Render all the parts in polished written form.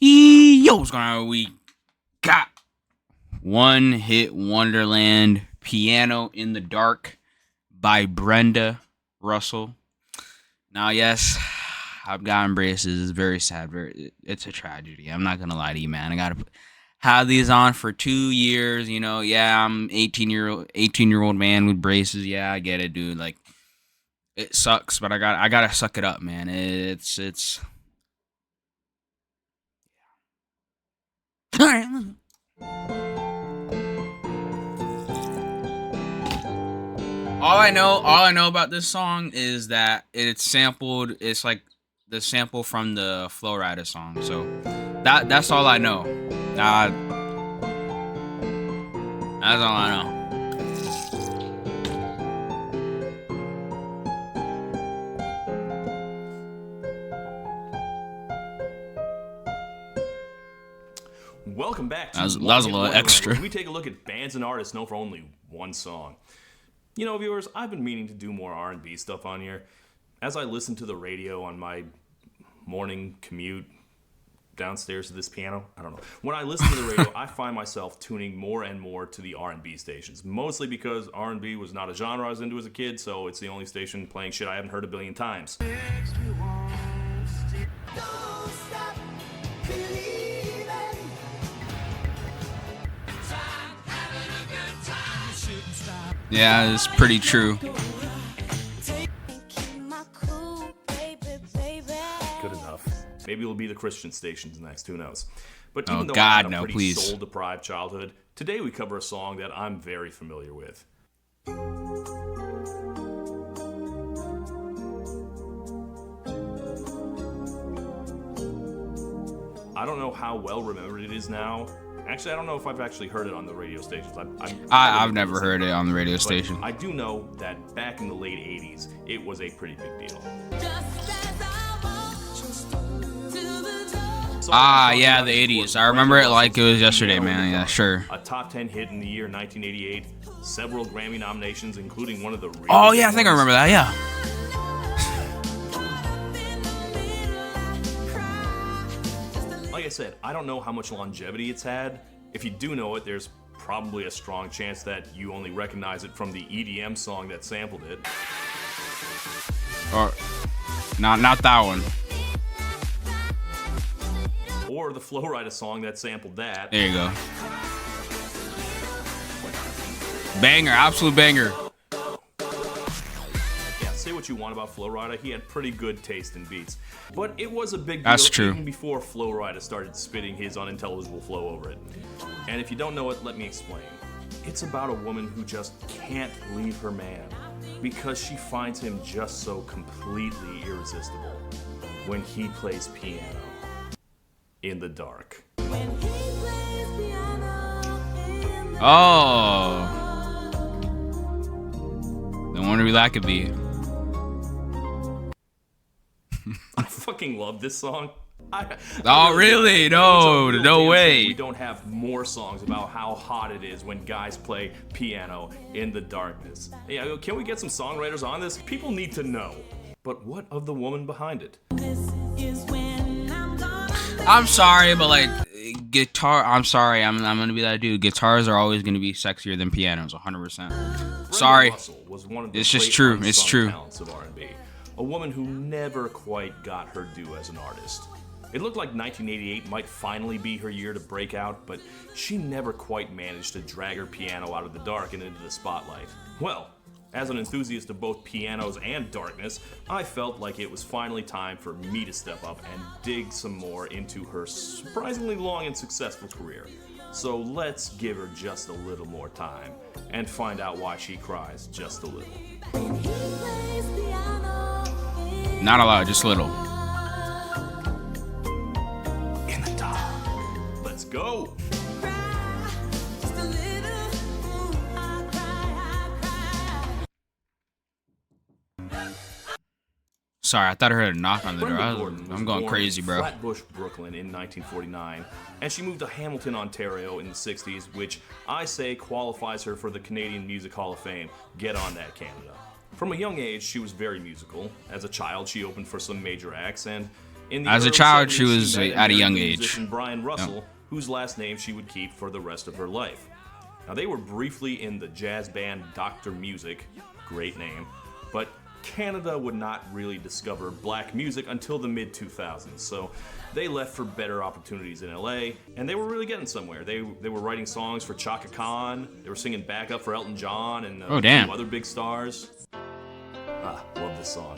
Yo, what's going on? We got One Hit Wonderland, Piano in the Dark by Brenda Russell. Now, yes, I've gotten braces. It's very sad. It's a tragedy. I'm not going to lie to you, man. I got to have these on for 2 years. You know, yeah, I'm 18-year-old man with braces. Yeah, I get it, dude. Like, it sucks, but I got to suck it up, man. It's all I know about this song is that it's sampled. It's like the sample from the Flow Rider song. So that's all I know. That's all I know. Welcome back to that was a little extra. We take a look at bands and artists known for only one song. You know, viewers, I've been meaning to do more R&B stuff on here. As I listen to the radio on my morning commute downstairs to this piano, I don't know. When I listen to the radio, I find myself tuning more and more to the R&B stations. Mostly because R&B was not a genre I was into as a kid, so it's the only station playing shit I haven't heard a billion times. Yeah, it's pretty true. Good enough. Maybe it'll be the Christian stations next, who knows. But even though I had a pretty soul-deprived childhood, today we cover a song that I'm very familiar with. I don't know how well remembered it is now. Actually, I don't know if I've actually heard it on the radio stations. I've never heard it on the radio station. I do know that back in the late 80s, it was a pretty big deal. Yeah, the 80s. I remember it like it was yesterday, man. Yeah, sure. A top 10 hit in the year 1988, several Grammy nominations, including one of the really Oh, yeah, I think I remember that, yeah. Like I said, I don't know how much longevity it's had. If you do know it, there's probably a strong chance that you only recognize it from the EDM song that sampled it. Or not that one. Or the Flow Rider song that sampled that. There you go. Banger, absolute banger. Say what you want about Flow Rider, he had pretty good taste in beats. But it was a big deal That's true. Even before Flow Rider started spitting his unintelligible flow over it. And if you don't know it, let me explain. It's about a woman who just can't leave her man because she finds him just so completely irresistible when he plays piano in the dark. Oh. I wonder who that could be. I fucking love this song. Really? No way. We don't have more songs about how hot it is when guys play piano in the darkness. Yeah, can we get some songwriters on this? People need to know. But what of the woman behind it? I'm sorry, but like guitar. I'm sorry. I'm gonna be that dude. Guitars are always gonna be sexier than pianos, 100%. Sorry. Was one of the it's just true. It's true. Talents of R&B. A woman who never quite got her due as an artist. It looked like 1988 might finally be her year to break out, but she never quite managed to drag her piano out of the dark and into the spotlight. Well, as an enthusiast of both pianos and darkness, I felt like it was finally time for me to step up and dig some more into her surprisingly long and successful career. So let's give her just a little more time and find out why she cries just a little. Not a lot, just a little. In the dark. Let's go. Sorry, I thought I heard a knock on the door. I'm going crazy, bro. Flatbush, Brooklyn in 1949, and she moved to Hamilton, Ontario in the 60s, which I say qualifies her for the Canadian Music Hall of Fame. Get on that, Canada. From a young age, she was very musical. As a child, she opened for some major acts, and In the As a early child, 70s, she was met at a young American age. musician Brian Russell, whose last name she would keep for the rest of her life. Now, they were briefly in the jazz band Dr. Music, great name, but Canada would not really discover black music until the mid-2000s, so they left for better opportunities in LA, and they were really getting somewhere. They were writing songs for Chaka Khan, they were singing backup for Elton John and Oh, damn. some other big stars. Love this song.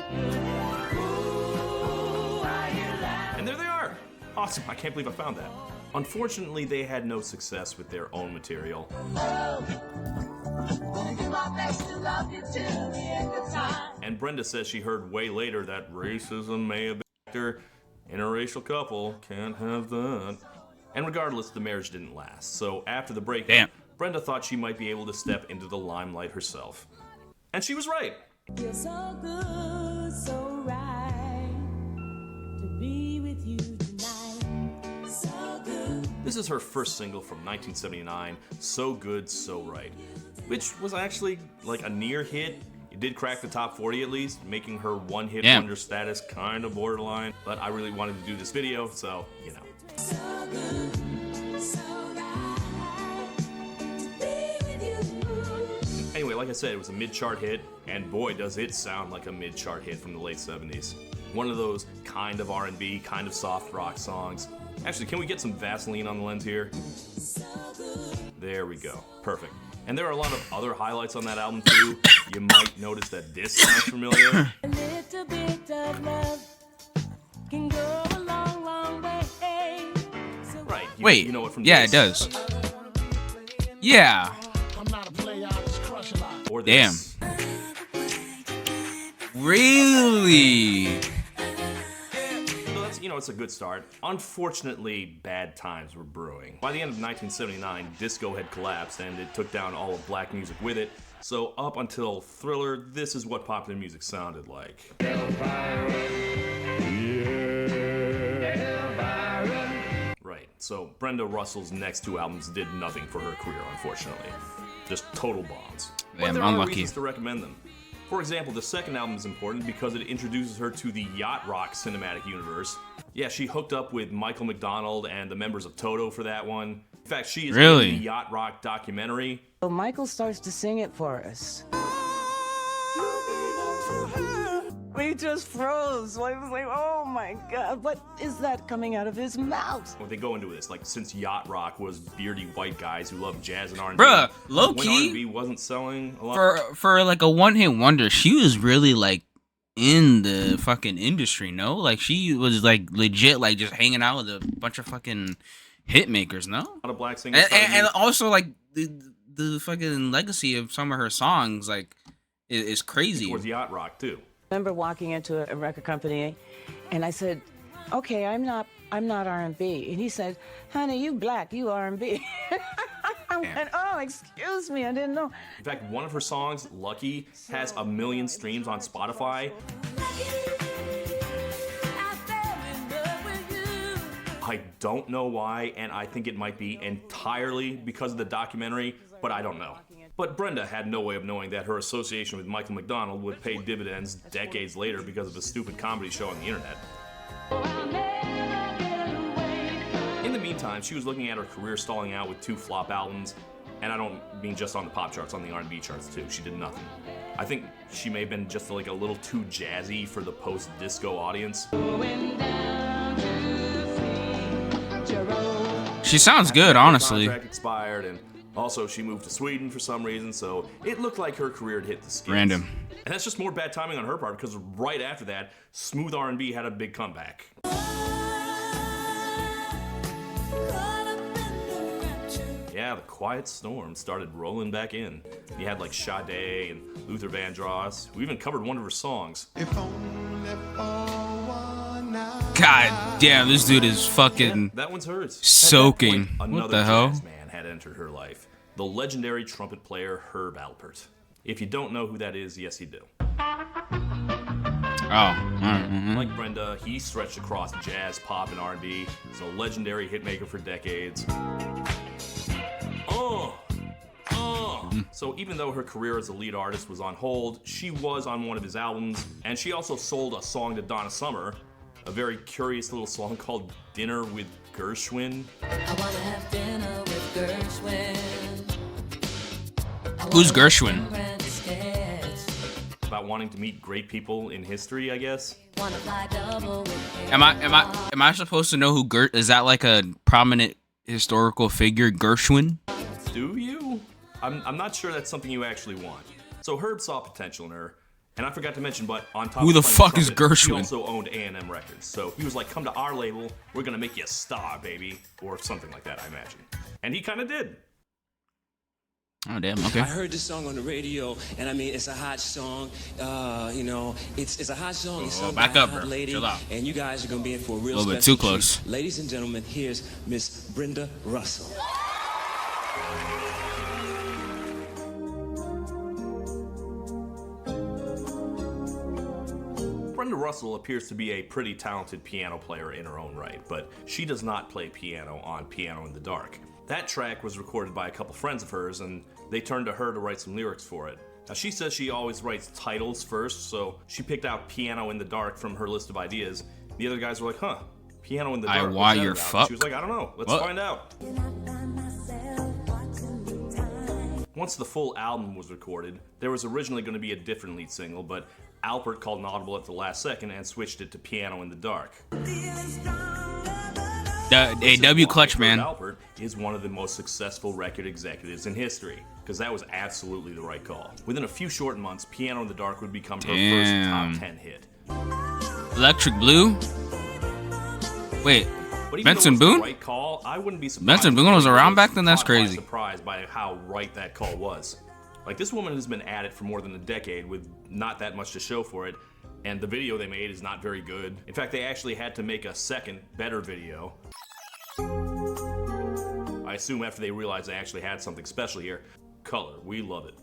And there they are! Awesome, I can't believe I found that. Unfortunately, they had no success with their own material. And Brenda says she heard way later that racism may have been a factor. Interracial couple can't have that. And regardless, the marriage didn't last. So after the breakup, Damn. Brenda thought she might be able to step into the limelight herself. And she was right. You're so good, so right to be with you tonight. So good. This is her first single from 1979, So Good, So Right, which was actually like a near hit. It did crack the top 40 at least, making her one-hit wonder status kind of borderline. But I really wanted to do this video, so, you know. So good, so right to be with you. Anyway, like I said, it was a mid-chart hit, and boy, does it sound like a mid-chart hit from the late 70s. One of those kind of R&B, kind of soft rock songs. Actually, can we get some Vaseline on the lens here? There we go. Perfect. And there are a lot of other highlights on that album too. You might notice that this sounds familiar. A little bit of love can go a long, long way. So Right. Wait. You know it from Yeah, this. it does. Yeah. Or Damn. this. Really? So that's, it's a good start. Unfortunately, bad times were brewing. By the end of 1979, disco had collapsed and it took down all of black music with it. So up until Thriller, this is what popular music sounded like. Right, so Brenda Russell's next two albums did nothing for her career, unfortunately. Just total bombs. But Damn, there are unlucky. reasons to recommend them. For example, the second album is important because it introduces her to the yacht rock cinematic universe. Yeah, she hooked up with Michael McDonald and the members of Toto for that one. In fact, she is Really? in the yacht rock documentary. So Michael starts to sing it for us. We just froze. I was like, oh my God, what is that coming out of his mouth? Well, they go into this, like, since yacht rock was beardy white guys who love jazz and R&B. Bruh, low when key, R&B wasn't selling a lot. for like a one-hit wonder, she was really like in the fucking industry, no? Like she was like legit like just hanging out with a bunch of fucking hit makers, no? A lot of black singers. And also like the fucking legacy of some of her songs like is crazy. towards yacht rock too. I remember walking into a record company and I said, okay, I'm not R&B. And he said, honey, you black, you R&B. I went, oh, excuse me, I didn't know. In fact, one of her songs, Lucky, has 1 million streams on Spotify. I fell in love with you. I don't know why, and I think it might be entirely because of the documentary, but I don't know. But Brenda had no way of knowing that her association with Michael McDonald would pay dividends decades later because of a stupid comedy show on the internet. In the meantime, she was looking at her career stalling out with 2 flop albums, and I don't mean just on the pop charts, on the R&B charts too. She did nothing. I think she may have been just like a little too jazzy for the post-disco audience. She sounds good, honestly. Contract expired, and also she moved to Sweden for some reason, so it looked like her career had hit the skids. Random. And that's just more bad timing on her part because right after that, smooth R&B had a big comeback. Yeah, the quiet storm started rolling back in. You had like Sade and Luther Vandross, who even covered one of her songs. God damn, this dude is fucking That one's hers. soaking. At that point, What another the hell? jazz man had entered her life. The legendary trumpet player Herb Alpert. If you don't know who that is, yes you do. Like Brenda, he stretched across jazz, pop, and R&B. He's a legendary hitmaker for decades. So even though her career as a lead artist was on hold, she was on one of his albums, and she also sold a song to Donna Summer. a very curious little song called Dinner with Gershwin. I wanna have dinner with Gershwin. Who's Gershwin? About wanting to meet great people in history, I guess. Am I supposed to know who is that like a prominent historical figure, Gershwin? Do you? I'm not sure that's something you actually want. So Herb saw potential in her, and I forgot to mention, but on top Who of the playing fuck is trumpet, Gershwin? he also owned A&M Records. So he was like, come to our label, we're gonna make you a star, baby. Or something like that, I imagine. And he kind of did. Oh, damn, okay. I heard this song on the radio, and I mean, it's a hot song. You know, it's a hot song. It's sung back by a up, hot bro. lady, Chill out. and you guys are gonna be in for a real A little bit special too close. treat. Ladies and gentlemen, here's Miss Brenda Russell. Brenda Russell appears to be a pretty talented piano player in her own right, but she does not play piano on Piano in the Dark. That track was recorded by a couple friends of hers, and they turned to her to write some lyrics for it. Now, she says she always writes titles first, so she picked out Piano in the Dark from her list of ideas. The other guys were like, huh, Piano in the Dark, why what's that you're about? fucked? She was like, I don't know, let's What? find out. Once the full album was recorded, there was originally going to be a different lead single, but Alpert called an audible at the last second and switched it to Piano in the Dark. W Clutch, man. Alpert is one of the most successful record executives in history, because that was absolutely the right call. Within a few short months, Piano in the Dark would become her first top 10 hit. Electric Blue? Wait, But even Benson though it was Boone? the right call, I wouldn't be surprised. Benson if Boone was anybody around back then? That's caught by crazy. Surprised by how right that call was. Like, this woman has been at it for more than a decade with not that much to show for it, and the video they made is not very good. In fact, they actually had to make a second, better video. I assume after they realized they actually had something special here. Color, we love it.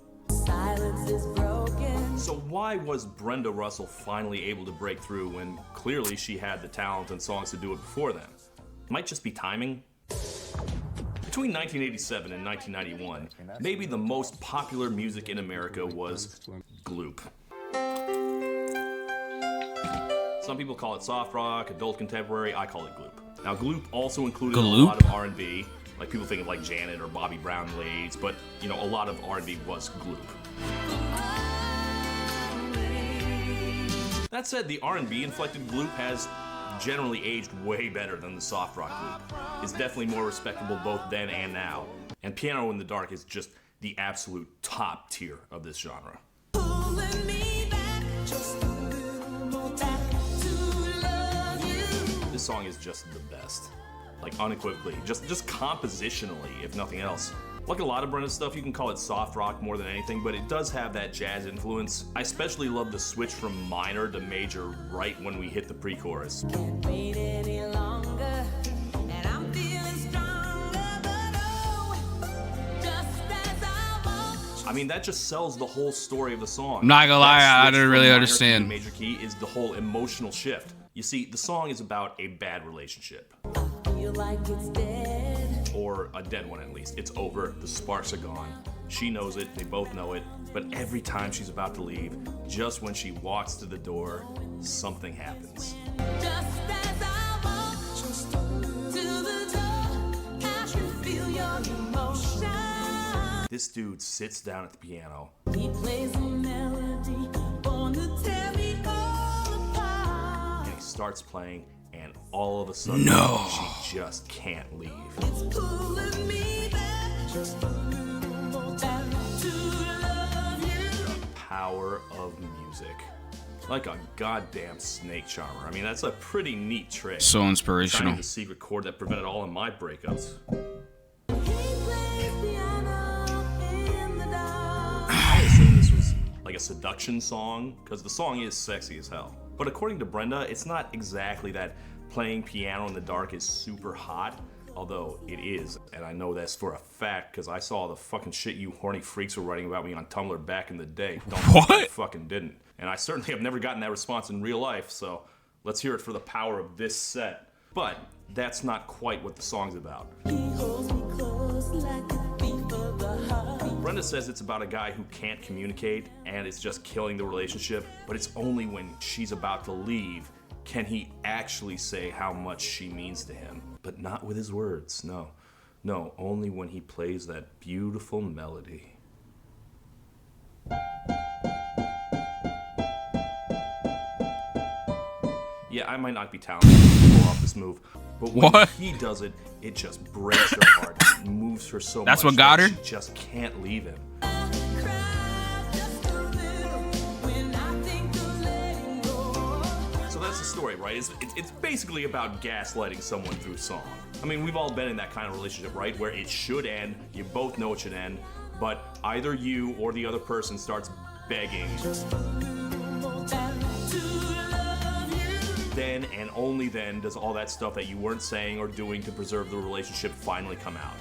Silence is broken. So why was Brenda Russell finally able to break through when clearly she had the talent and songs to do it before then? Might just be timing? Between 1987 and 1991, maybe the most popular music in America was Gloop. Some people call it soft rock, adult contemporary, I call it Gloop. Now Gloop also included a Gloop? lot of R&B, like people think of like Janet or Bobby Brown and Ladies, but you know, a lot of R&B was Gloop. That said, the R&B inflected Gloop has generally aged way better than the soft rock Gloop. It's definitely more respectable both then and now. And Piano in the Dark is just the absolute top tier of this genre. Pulling me back, just a little more back to love you. This song is just the best. Like unequivocally, just compositionally, if nothing else. Like a lot of Brenda's stuff, you can call it soft rock more than anything, but it does have that jazz influence. I especially love the switch from minor to major right when we hit the pre-chorus. Can't wait any longer, and I'm feeling stronger, but oh, just as I walk. I mean, that just sells the whole story of the song. I'm not gonna lie, That I switch didn't from really minor understand. to major key is the whole emotional shift. You see, the song is about a bad relationship. Feel like it's dead. Or a dead one at least. It's over, the sparks are gone. She knows it, they both know it, but every time she's about to leave, just when she walks to the door, something happens. Just as I walk to the door, I can feel your emotion. This dude sits down at the piano, He plays a melody, born to tear me all apart. and he starts playing, and all of a sudden, No. she just can't leave. It's pulling me back, just a little more back to love you. Power of music. Like a goddamn snake charmer. I mean, that's a pretty neat trick. So inspirational. Finding the secret chord that prevented all of my breakups. He plays piano in the dark. I assume this was like a seduction song, because the song is sexy as hell. But according to Brenda, it's not exactly that playing piano in the dark is super hot, although it is, and I know that's for a fact, because I saw the fucking shit you horny freaks were writing about me on Tumblr back in the day. Don't think I What? fucking didn't. And I certainly have never gotten that response in real life, so let's hear it for the power of this set. But that's not quite what the song's about. He holds me close like a thief of the heart. Brenda says it's about a guy who can't communicate and it's just killing the relationship, but it's only when she's about to leave can he actually say how much she means to him. But not with his words, no. No, only when he plays that beautiful melody. Yeah, I might not be talented to pull off this move, but when he does it, it just breaks her heart. It moves her so much. That's what got her? She just can't leave him. So that's the story, right? It's basically about gaslighting someone through song. I mean, we've all been in that kind of relationship, right? Where it should end, you both know it should end, but either you or the other person starts begging. Then and only then does all that stuff that you weren't saying or doing to preserve the relationship finally come out.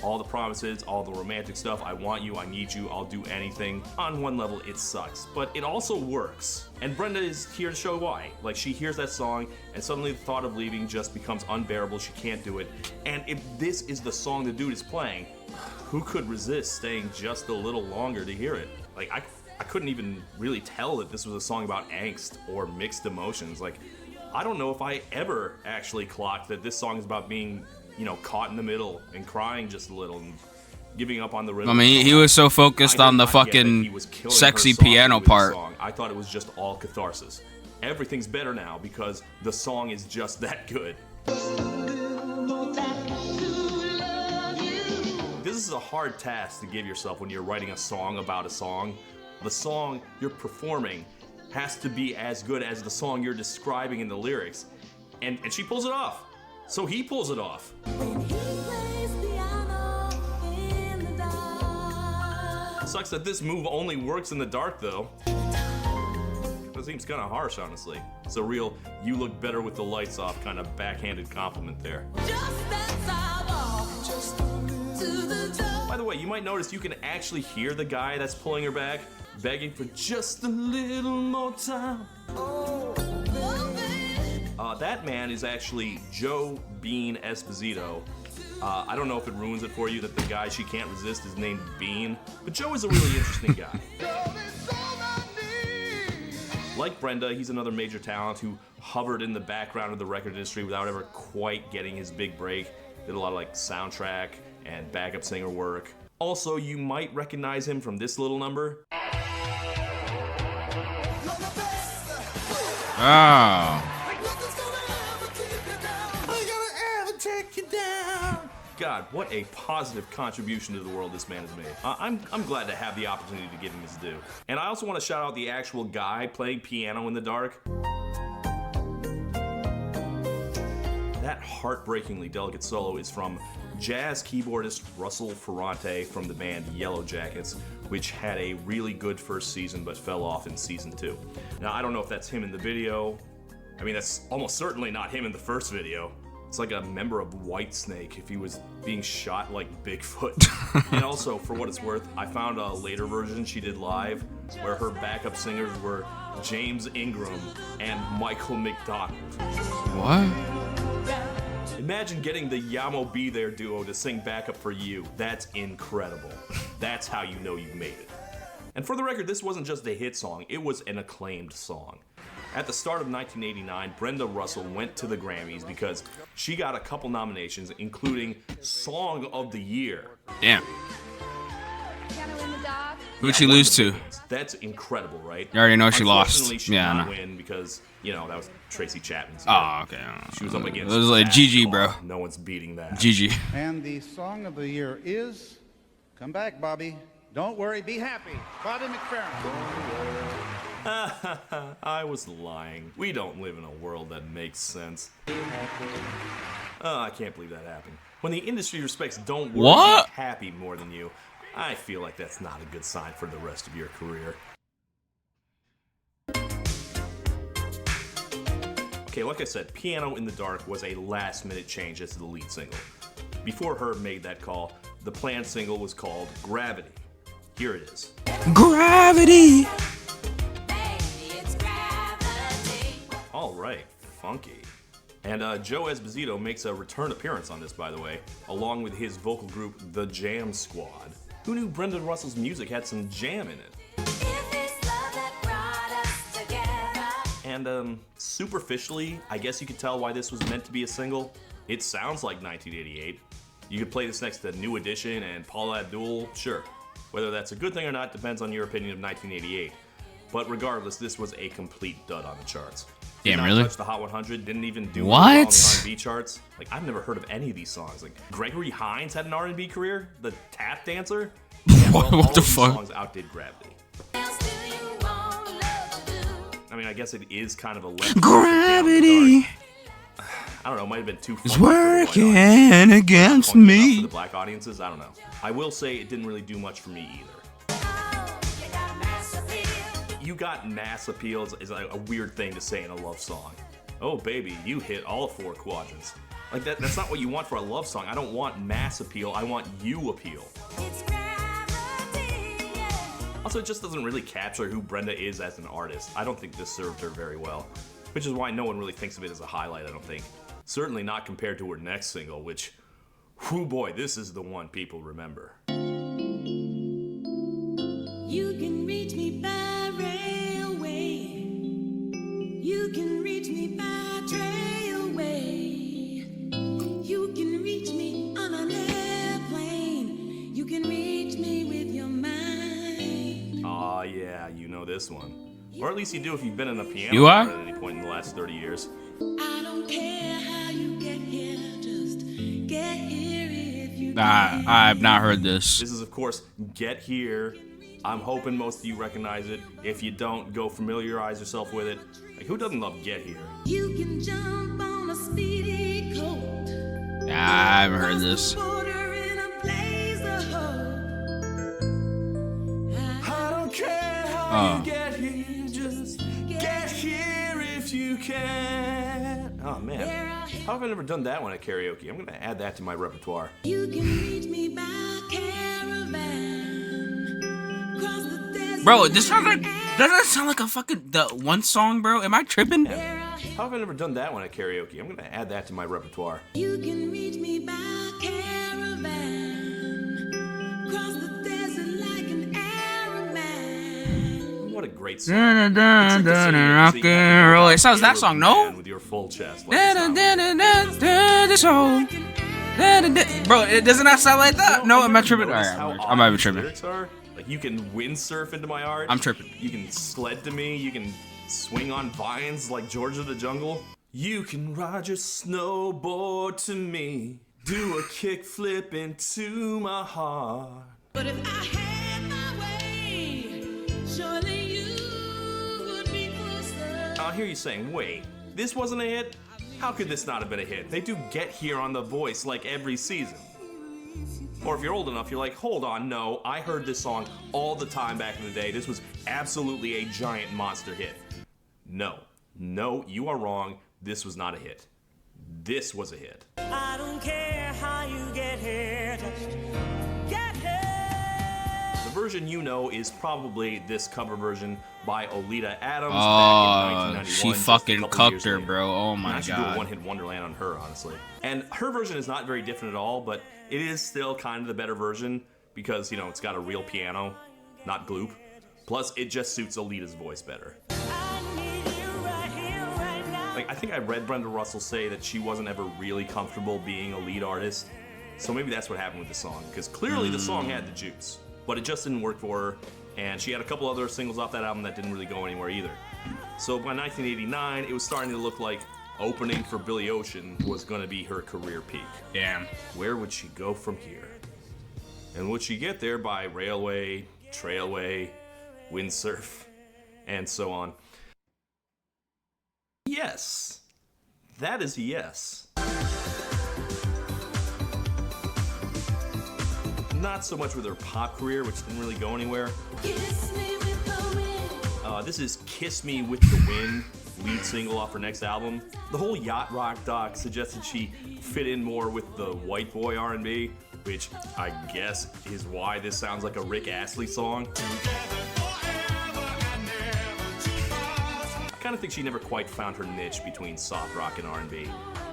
All the promises, all the romantic stuff, I want you, I need you, I'll do anything. On one level, it sucks, but it also works. And Brenda is here to show why. Like, she hears that song, and suddenly the thought of leaving just becomes unbearable, she can't do it. And if this is the song the dude is playing, who could resist staying just a little longer to hear it? Like, I couldn't even really tell that this was a song about angst or mixed emotions. Like, I don't know if I ever actually clocked that this song is about being, you know, caught in the middle and crying just a little and giving up on the rhythm. I mean, he was so focused on the fucking sexy piano part. I thought it was just all catharsis. Everything's better now because the song is just that good. This is a hard task to give yourself when you're writing a song about a song. The song you're performing has to be as good as the song you're describing in the lyrics. And she pulls it off. So he pulls it off. Sucks that this move only works in the dark, though. That seems kind of harsh, honestly. It's a real "you look better with the lights off" kind of backhanded compliment there. By the way, you might notice you can actually hear the guy that's pulling her back begging for just a little more time. That man is actually Joe Bean Esposito. I don't know if it ruins it for you that the guy she can't resist is named Bean, but Joe is a really interesting guy. Like Brenda, he's another major talent who hovered in the background of the record industry without ever quite getting his big break. Did a lot of like soundtrack and backup singer work. Also, you might recognize him from this little number. Oh. God, what a positive contribution to the world this man has made. I'm glad to have the opportunity to give him his due. And I also want to shout out the actual guy playing piano in the dark. That heartbreakingly delicate solo is from jazz keyboardist Russell Ferrante from the band Yellow Jackets, which had a really good first season but fell off in season 2. Now, I don't know if that's him in the video. I mean, that's almost certainly not him in the first video. It's like a member of Whitesnake if he was being shot like Bigfoot. And also, for what it's worth, I found a later version she did live where her backup singers were James Ingram and Michael McDonald. What? Imagine getting the Yamo Be There duo to sing backup for you. That's incredible. That's how you know you've made it. And for the record, this wasn't just a hit song, it was an acclaimed song. At the start of 1989, Brenda Russell went to the Grammys because she got a couple nominations, including Song of the Year. Damn. Who'd she lose to? That's incredible, right? You already know she lost. Unfortunately, she did not win because, you know, that was Tracy Chapman's. Oh, okay. She was up against. It was like GG, bro. No one's beating that. GG. And the song of the year is "Come Back, Bobby. Don't Worry, Be Happy." Bobby McFerrin. I was lying. We don't live in a world that makes sense. I can't believe that happened. When the industry respects "Don't Worry, Be Happy" more than you, I feel like that's not a good sign for the rest of your career. Okay, like I said, Piano in the Dark was a last-minute change as the lead single. Before Herb made that call, the planned single was called Gravity. Here it is. Gravity! All right, funky. And Joe Esposito makes a return appearance on this, by the way, along with his vocal group, The Jam Squad. Who knew Brenda Russell's music had some jam in it? And And superficially, I guess you could tell why this was meant to be a single. It sounds like 1988. You could play this next to New Edition and Paula Abdul, sure. Whether that's a good thing or not depends on your opinion of 1988. But regardless, this was a complete dud on the charts. Did Damn, not really? touch the Hot 100, didn't even do What? well on the R&B charts. Like, I've never heard of any of these songs. Like, Gregory Hines had an R&B career? The tap dancer? Yeah, well, all What of the these fuck? songs outdid Gravity. I mean, I guess it is kind of a left. Gravity I don't know, it might have been too is funny for the white working audience. against Funny enough for me. the black audiences, I don't know. I will say it didn't really do much for me either. You got mass appeal is a weird thing to say in a love song. Oh baby, you hit all 4 quadrants. Like that's not what you want for a love song. I don't want mass appeal, I want you appeal. Also, it just doesn't really capture who Brenda is as an artist. I don't think this served her very well. Which is why no one really thinks of it as a highlight, I don't think. Certainly not compared to her next single, which, whoo boy, this is the one people remember. You can reach me by railway. You can reach me by trailway. You can reach me on an airplane. You can reach me with your mind. Aw, yeah, you know this one. Or at least you do if you've been in a piano You are? bar at any point in the last 30 years. I don't care how you get here, just get here if you I've not heard this. This is, of course, Get Here. I'm hoping most of you recognize it. If you don't, go familiarize yourself with it. Like, who doesn't love Get Here? You can jump on a speedy coat. I haven't heard this. Border in a blaze of hope. I don't care how you get here, just get here if you can. Oh man, how have I never done that one at karaoke? I'm gonna add that to my repertoire. You can reach me by caravan. Cross the desert. Bro, this sounds like, doesn't that sound like a fucking, the one song, bro? Am I tripping? How have I never done that one at karaoke? I'm gonna add that to my repertoire. You can reach me by caravan. Cross the desert like an Arab man. What a great song. Dun, dun, dun, dun, rock and roll. It sounds that song, no? With your full chest. Dun, dun, dun, dun, dun, dun, this whole- dun, dun, dun. Bro, it doesn't that sound like that? No, am I tripping? Alright, I might be tripping. Lyrics are? Like, you can windsurf into my heart. I'm tripping. You can sled to me. You can swing on vines like George of the Jungle. You can ride your snowboard to me. Do a kickflip into my heart. But if I had my way, surely you would be closer. I hear you saying, wait, this wasn't a hit? How could this not have been a hit? They do Get Here on The Voice like every season. Or if you're old enough, you're like, hold on, no, I heard this song all the time back in the day. This was absolutely a giant monster hit. No, you are wrong. This was not a hit. This was a hit. I don't care how you get here, just get here. The version you know is probably this cover version by Oleta Adams back in Oh, 1991. she just a fucking couple cucked years her, later. bro. Oh my I should do a god. one-hit wonderland on her, honestly. And her version is not very different at all, but it is still kind of the better version because, you know, it's got a real piano, not gloop. Plus, it just suits Oleta's voice better. Like, I think I read Brenda Russell say that she wasn't ever really comfortable being a lead artist. So maybe that's what happened with the song, because clearly the song had the juice, but it just didn't work for her. And she had a couple other singles off that album that didn't really go anywhere either. So by 1989, it was starting to look like opening for Billy Ocean was going to be her career peak. Damn. Where would she go from here? And would she get there by railway, trailway, windsurf, and so on? Yes. That is a yes. Not so much with her pop career, which didn't really go anywhere. Kiss me with the wind. This is Kiss Me With The Wind, lead single off her next album. The whole yacht rock doc suggested she fit in more with the white boy R&B, which I guess is why this sounds like a Rick Astley song. I kind of think she never quite found her niche between soft rock and R&B.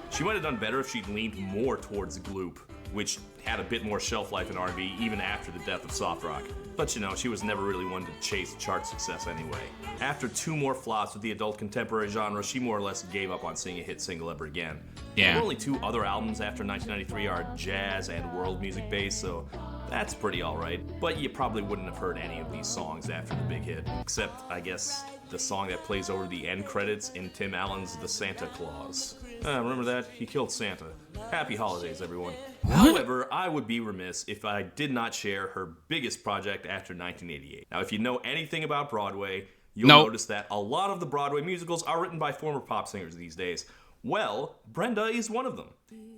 She might have done better if she'd leaned more towards gloop, which had a bit more shelf life in R&B even after the death of soft rock. But you know, she was never really one to chase chart success anyway. After 2 more flops with the adult contemporary genre, she more or less gave up on seeing a hit single ever again. Yeah. Her only 2 other albums after 1993 are jazz and world music based, so that's pretty alright. But you probably wouldn't have heard any of these songs after the big hit, except, I guess, the song that plays over the end credits in Tim Allen's The Santa Claus. Remember that? He killed Santa. Happy holidays, everyone. However, I would be remiss if I did not share her biggest project after 1988. Now, if you know anything about Broadway, you'll notice that a lot of the Broadway musicals are written by former pop singers these days. Well, Brenda is one of them.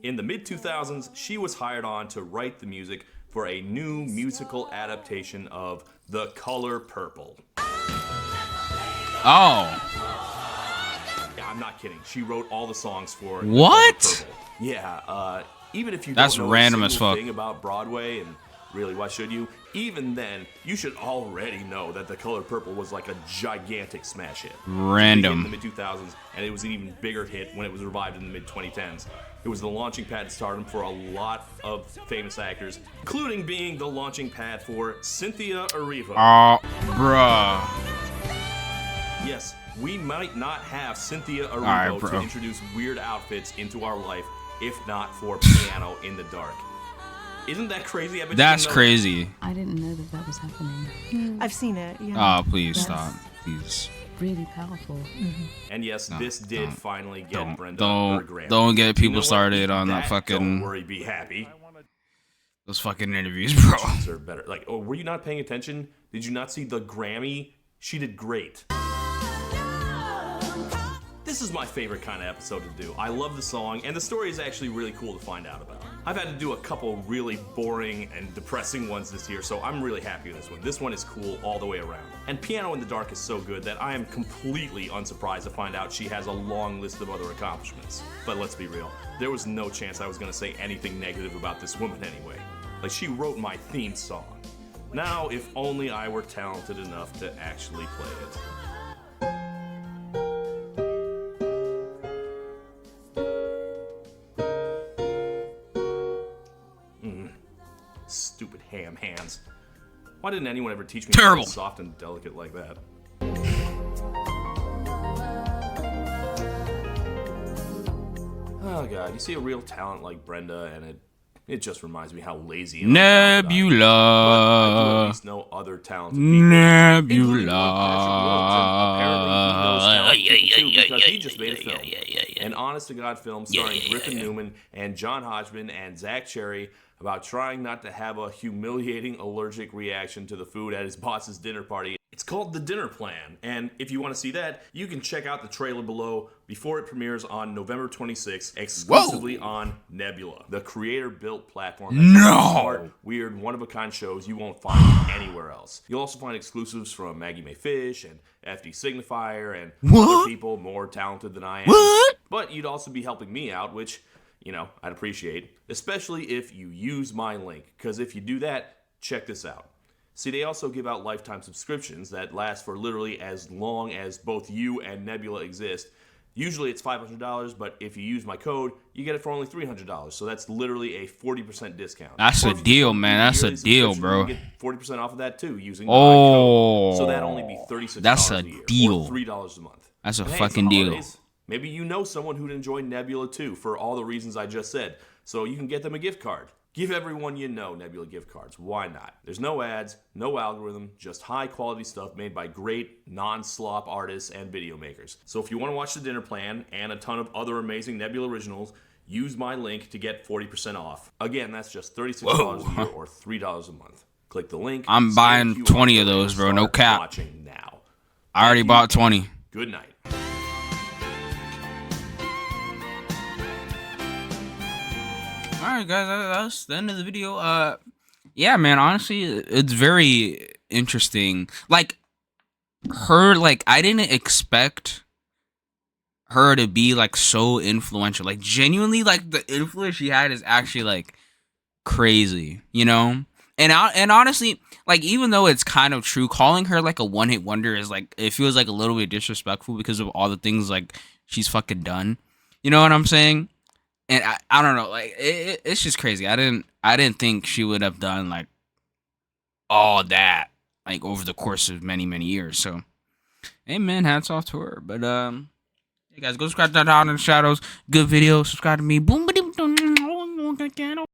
In the mid-2000s, she was hired on to write the music for a new musical adaptation of The Color Purple. Oh. Yeah, I'm not kidding. She wrote all the songs for What? The Color Purple. Yeah, even if you That's don't know random a as single fuck. thing about Broadway, and really, why should you? Even then, you should already know that The Color Purple was like a gigantic smash hit. Random. It was big in the mid-2000s, and it was an even bigger hit when it was revived in the mid-2010s. It was the launching pad to stardom for a lot of famous actors, including being the launching pad for Cynthia Erivo. Oh, bruh. Yes, we might not have Cynthia Erivo Alright, bro. to introduce weird outfits into our life if not for Piano in the Dark. Isn't that crazy? I bet you That's didn't know crazy. I didn't know that that was happening. I've seen it. Yeah. Oh, please That's stop. Please. really powerful. that. And yes, this did don't- finally get don't- Brenda don't- her Grammy. don't get You people know what? started Even on that fucking- Don't worry, be happy. Those fucking interviews, bro. These are better. Like, oh, were you not paying attention? Did you not see the Grammy? She did great. This is my favorite kind of episode to do. I love the song, and the story is actually really cool to find out about. I've had to do a couple really boring and depressing ones this year, so I'm really happy with this one. This one is cool all the way around. And Piano in the Dark is so good that I am completely unsurprised to find out she has a long list of other accomplishments. But let's be real, there was no chance I was going to say anything negative about this woman anyway. Like, she wrote my theme song. Now, if only I were talented enough to actually play it. Stupid ham hands. Why didn't anyone ever teach me Terrible. to play soft and delicate like that? Oh god, you see a real talent like Brenda, and it just reminds me how lazy and untalented I am. But I do at Nebula. least know other talented people. Including one Nebula. Patrick Wilson. Apparently he knows talented people too, because he just made a film. An honest-to-God film starring Griffin Newman and John Hodgman and Zach Cherry about trying not to have a humiliating allergic reaction to the food at his boss's dinner party. It's called The Dinner Plan, and if you want to see that, you can check out the trailer below before it premieres on November 26th, exclusively on Nebula, the creator-built platform that No! smart, weird, one-of-a-kind shows you won't find anywhere else. You'll also find exclusives from Maggie Mae Fish and FD Signifier and other people more talented than I am. What? But you'd also be helping me out, which, you know, I'd appreciate, especially if you use my link, because if you do that, check this out. See, they also give out lifetime subscriptions that last for literally as long as both you and Nebula exist. Usually it's $500, but if you use my code, you get it for only $300. So that's literally a 40% discount. That's Or a if you deal, do man. a That's a yearly deal, subscription, bro. You get 40% off of that too using my Oh. code. So that'd only be $36 That's a a year, deal. or $3 a month. That's a And hey, fucking it's the deal. holidays. Maybe you know someone who'd enjoy Nebula too, for all the reasons I just said. So you can get them a gift card. Give everyone you know Nebula gift cards. Why not? There's no ads, no algorithm, just high quality stuff made by great non-slop artists and video makers. So if you want to watch The Dinner Plan and a ton of other amazing Nebula originals, use my link to get 40% off. Again, that's just $36 a year or $3 a month. Click the link. I'm scan buying QR 20 of code, those, and bro. No start cap. Watching now. I already Thank you, bought and 20. Good night. Alright, guys, that's the end of the video. Yeah, man, honestly, it's very interesting. Like, her, like, I didn't expect her to be, like, so influential. Like, genuinely, like, the influence she had is actually, like, crazy, you know? And honestly, like, even though it's kind of true, calling her, like, a one-hit wonder is, like, it feels, like, a little bit disrespectful because of all the things, like, she's fucking done. You know what I'm saying? And I don't know, like it's just crazy. I didn't think she would have done like all that like over the course of many years. So, hey man, hats off to her. But hey guys, go subscribe to Down in the Shadows. Good video. Subscribe to me. Boom, boom, boom.